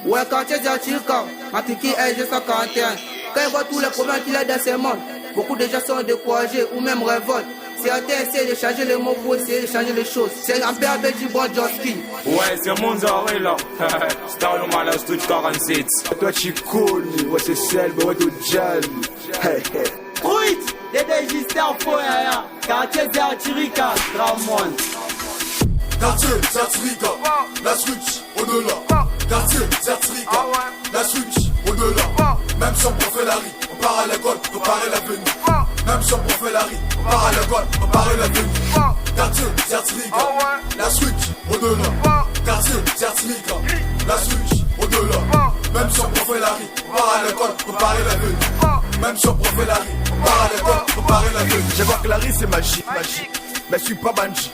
Ouais, quartier Zertirika, Matiki LG141. Quand il voit tous les problèmes qu'il a dans ses mondes, beaucoup de gens sont découragés ou même révoltent. Certains essaient de changer les mots pour essayer de changer les choses. C'est un PAB du bon Joski. Ouais, c'est mon arrêt là. Star normal à Switch 47. Toi tu cool, ouais c'est Selbe, ouais tout jazz. Hey hey. Fruit, Dédé Gister Foyaya, quartier Zertirika, Ramon. Quartier Zertirika, la Switch au-delà. Quartier Zertirika, la Switch au-delà. Même sans prof la rue, on part à l'école, préparer l'avenir. Même sans prof la rue, on part à l'école, préparer l'avenir. Quartier Zertirika, la Switch au-delà. Quartier Zertirika, la Switch au-delà. Même sans prof la rue, on part à l'école, préparer l'avenir. Même sans prof la rue, on part à l'école, préparer l'avenir. Je vois que la rue c'est magique, mais je suis pas bandit.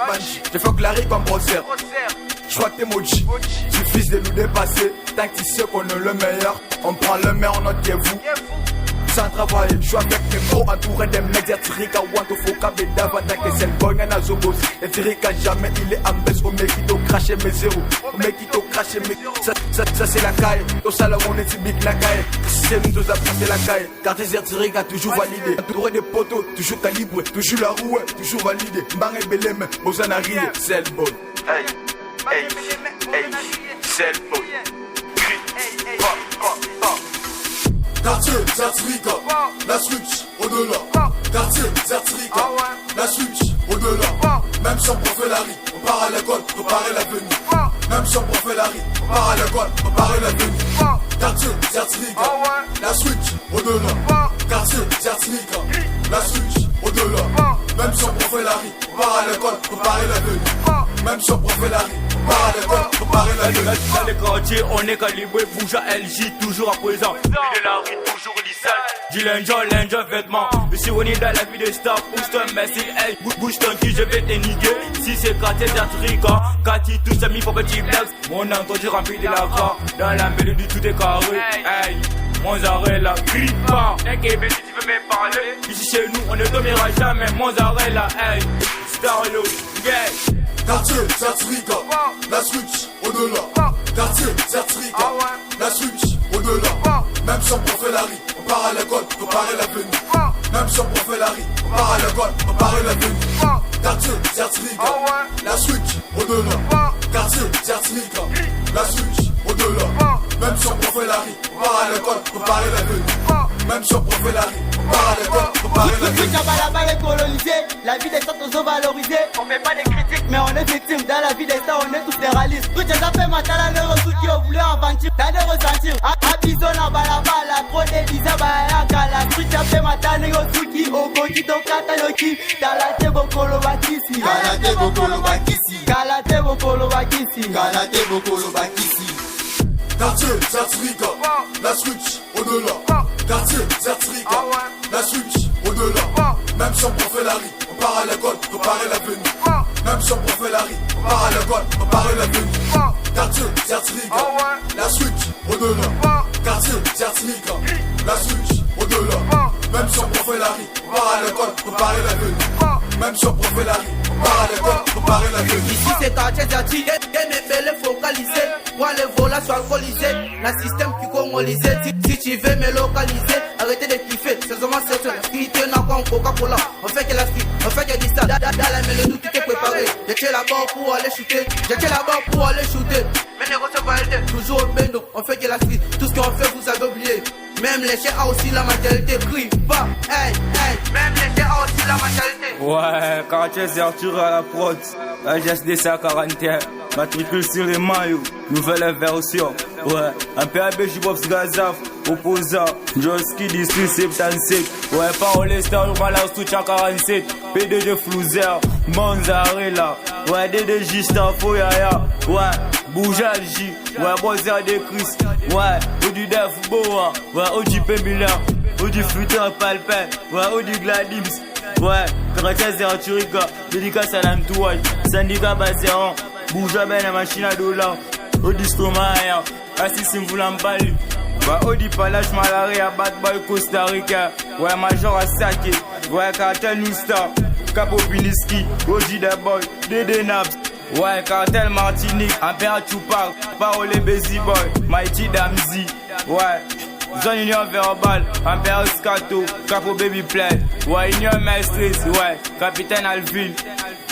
Je fais que la rue comme brosser. Je crois que t'es maudit. Suffit de nous dépasser. Tant que tu sais qu'on est le meilleur, on prend le meilleur, on est vous. Sans travailler, je suis avec mes mots entouré des mecs Zertirika. Want to fuck up et d'avant que c'est le bon à Zobos. Zertirika jamais il est en baisse. Au mec qui t'a craché mes zéros. Au mec qui t'a craché mes. Ça c'est la caille. Au salaire on est typique la caille. C'est nous tous après c'est la caille. Quartier Zertirika toujours validé. Entouré des poteaux, toujours calibré. Toujours la roue, toujours validé. Mbang et Belém, Bozana Rie, c'est le bon. Hey. Hey, hey, c'est le bon. Quartier Zertirika, la Switch au-delà. Quartier Zertirika, la Switch au-delà. Même sans prof la rue, on part à l'école, préparer l'avenir. Même sans prof la rue, on part à l'école, préparer l'avenir. Quartier Zertirika, la Switch au-delà. Quartier Zertirika, la Switch au-delà. Même sans prof la rue, on part à l'école, préparer l'avenir. Même sans prof la rue, on part à l'école, préparer l'avenir. Dans les quartiers, on est calibré, bouge à LJ, toujours à présent. Vie de la rue, toujours lissale. Dis l'enjoy, vêtements. Ici, on est dans la vie des stars, pousse-toi, merci, hey. Bouge ton cul, je vais te niquer. Si c'est quartier Zertirika, quand il touche, ça mis pour petit flex. Mon entendu rempli de la car, dans la mêlée du tout est carré, hey. Mon arrêt là, crie pas. T'inquiète, si tu veux me parler. Ici chez nous, on ne dormira jamais. Mon arrêt là, hey. Starlo, yeah. Quartier Zertirika, la Switch au-delà. Quartier Zertirika, la Switch au-delà. Même sans prof la rue, on part à l'école, préparer l'avenir. Même sans prof la rue, on part à l'école, préparer l'avenir. Quartier Zertirika, la Switch au-delà. Quartier Zertirika, la Switch au-delà. Même sans prof la rue, on part à l'école, préparer l'avenir. Même sans prof la rue, on part à l'école, préparer l'avenir. La est colonisée, la vie des stars toujours valorisée. On fait pas des critiques, mais on est victime. Dans la vie des stars, on est tous des réalistes. Tout j'ai fait matin à l'heure qui ont voulu aventure. T'as des ressentir. Abison à balabala, trop des bizarres, bah la street j'ai fait matin à qui au qui ton catalogi. Galate bokolo bakisi. Galate bokolo bakisi. Galate bokolo bakisi. Galate bokolo bakisi. Quartier Zertirika, la Switch au-delà. Quartier Zertirika, la Switch au-delà. Même sans prof la rue, on part à l'école, préparer l'avenir. Même sans prof la rue, on part à l'école, préparer l'avenir. Quartier Zertirika, la Switch au-delà. Quartier Zertirika, la Switch au-delà. Même sans prof la rue, on part à l'école, préparer l'avenir. Même sans prof la rue, on part à l'école, préparer l'avenir. Ici c'est quartier Zertirika, les focalisés. Moi les volants sont alcoolisés. La système qui congolisé. Si tu veux me localiser, arrêtez de kiffer. C'est seulement cette activité n'a pas en Coca-Cola. On fait que la street, on fait que du stade. Dans la mélodie tout est préparé. J'étais là-bas pour aller shooter. J'étais là-bas pour aller shooter. Mais les gosses validés, toujours au bendo. On fait que la street, tout ce qu'on fait vous avez oublié. Même les chiens a aussi la mentalité. Crie pas, hey, hey. Même les chiens a aussi la mentalité. Ouais, quartier Zertirika à la prod. LGSD 41. Matricule sur les maillots, nouvelle version. Ouais, un PAB Jubobs Gazaf, opposant. Joski District 77. Ouais, parole star, normal à Stucha 47. PDG Flouzer, Monzarella. Ouais, DDJ Star Foyaya. Ouais, Boujalji. Ouais, Bozer de Chris. Ouais, ou du Def Boa. Ouais, ou du Pemila. Ou du Futur Palpin. Ouais, ou du Gladims. Ouais, quartier Zertirika. Dédicace à l'entourage. Syndicat Basséron. Bouge bien la machine à dollars. Odi Stomaya, Assis Mvulambali. Ouais, Odi Palache Malaria, Bad Boy Costa Rica. Ouais, Major Asake. Ouais, Cartel New Star. Capo Piniski, Odi The Boy, Dede Naps. Ouais, cartel Martinique, Impéra Tupac, Parole Busy Boy, Mighty Damzi. Ouais, Zone Union Verbal, Impéra Scato, Capo Baby Play. Ouais, Union Maestris, ouais, Capitaine Alvin.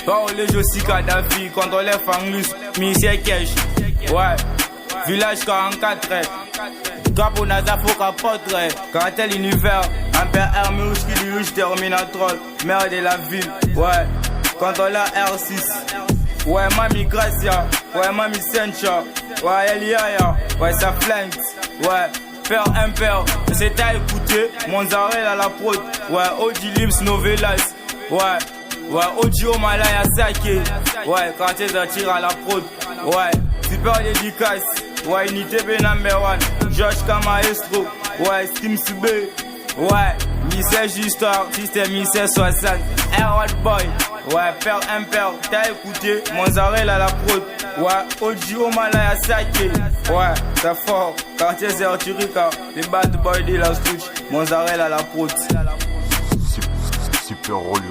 Parole Josie Kadhafi, Contrôleur Fanglus, Ministère Cash. Ouais, Village 44. Capo Nazafo Capotre, Cartel Univers, Impéra Hermouche qui dirige Terminatrol, maire de la ville. Ouais, Contrôleur R6. Ouais, Mami Gracia, ouais, Mami Sencha, ouais, Eliaya, ouais, ça flanque, ouais, Père Impère, c'est à écouter, Monzarel à la prod, ouais, Oji Lips Novelas, ouais, Oji Omalaya Sake, ouais, quartier d'Atir à la prod, ouais, super dédicace, ouais, Unité B #1, Josh Kamaestro, ouais, Steam Sube, ouais, Missage Histoire, Système 1660, Airwad Boy. Ouais, Père Impère, t'as écouté, Monzarel à la prod. Ouais, Oji Omalaya Sake. Ouais, c'est fort. Quartier Zerturika, les bad boys de la Stouch. Monzarel à la prod. Super rôle,